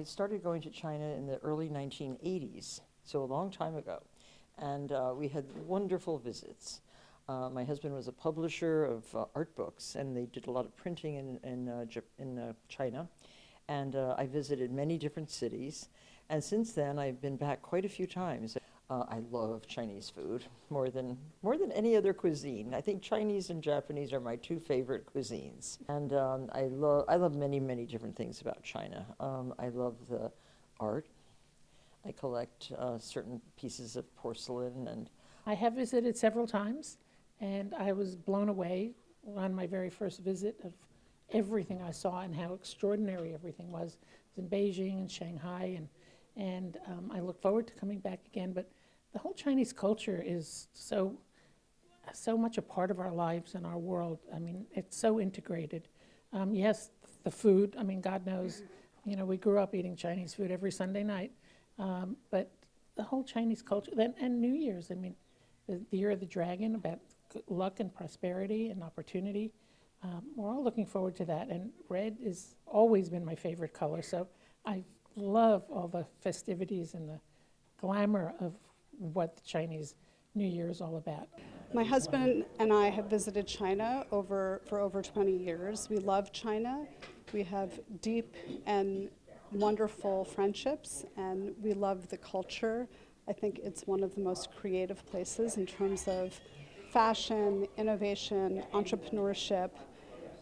I started going to China in the early 1980s, so a long time ago. And we had wonderful visits. My husband was a publisher of art books, and they did a lot of printing in China. And I visited many different cities. And since then, I've been back quite a few times. I love Chinese food more than any other cuisine. I think Chinese and Japanese are my two favorite cuisines. And I love many different things about China. I love the art. I collect certain pieces of porcelain. And I have visited several times, and I was blown away on my very first visit of everything I saw and how extraordinary everything was. It was in Beijing and Shanghai, and I look forward to coming back again. But the whole Chinese culture is so much a part of our lives and our world. I mean, it's so integrated. Yes, the food, I mean, God knows, you know, we grew up eating Chinese food every Sunday night. But the whole Chinese culture, and New Year's, I mean, the Year of the Dragon, about luck and prosperity and opportunity. We're all looking forward to that. And red has always been my favorite color. So I love all the festivities and the glamour of what the Chinese New Year is all about. My husband and I have visited China for over 20 years. We love China. We have deep and wonderful friendships, and we love the culture. I think it's one of the most creative places in terms of fashion, innovation, entrepreneurship.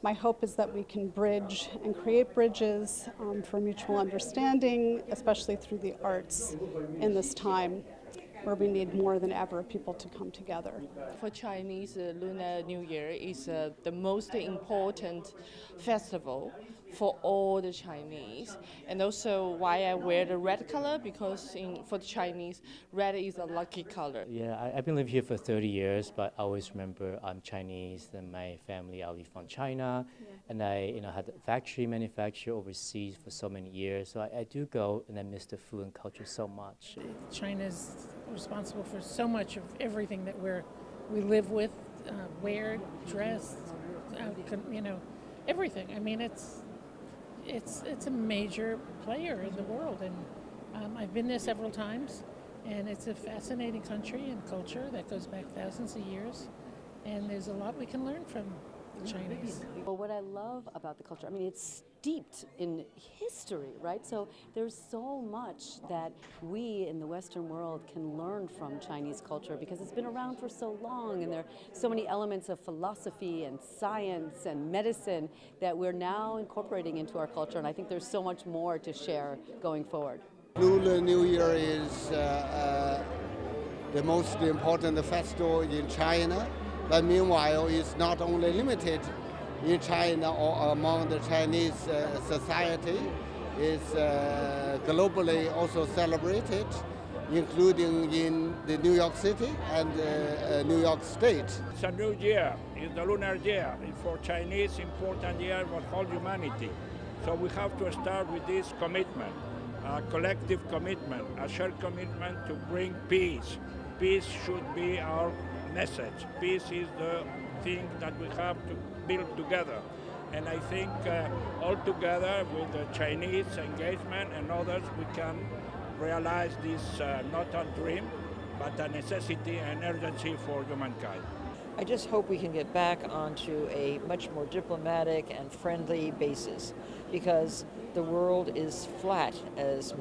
My hope is that we can bridge and create bridges for mutual understanding, especially through the arts in this time where we need more than ever people to come together. For Chinese, Lunar New Year is the most important festival for all the Chinese. And also why I wear the red color, because for the Chinese, red is a lucky color. Yeah, I've been living here for 30 years, but I always remember I'm Chinese and my family are from China. Yeah. And I had a factory manufacture overseas for so many years. So I do go and I miss the food and culture so much. China's responsible for so much of everything that we live with, wear, dress, everything. I mean, it's a major player in the world, and I've been there several times, and it's a fascinating country and culture that goes back thousands of years, and there's a lot we can learn from the Chinese. Well, what I love about the culture, I mean, it's steeped in history, right? So there's so much that we in the Western world can learn from Chinese culture because it's been around for so long, and there are so many elements of philosophy and science and medicine that we're now incorporating into our culture, and I think there's so much more to share going forward. Lunar New Year is the most important festival in China, but meanwhile it's not only limited in China or among the Chinese society, it's globally also celebrated, including in the New York City and New York State. It's a new year, it's the lunar year. It's for Chinese important year for whole humanity. So we have to start with this commitment, a collective commitment, a shared commitment to bring peace. Peace should be our message. Peace is the thing that we have to build together. And I think all together with the Chinese engagement and others, we can realize this not a dream, but a necessity and urgency for humankind. I just hope we can get back onto a much more diplomatic and friendly basis, because the world is flat, as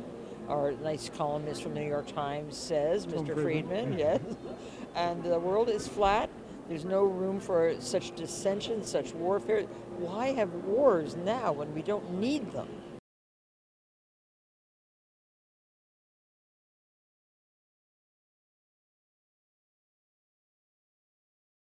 our nice columnist from the New York Times says, Mr. Friedman, yes. And the world is flat. There's no room for such dissension, such warfare. Why have wars now when we don't need them?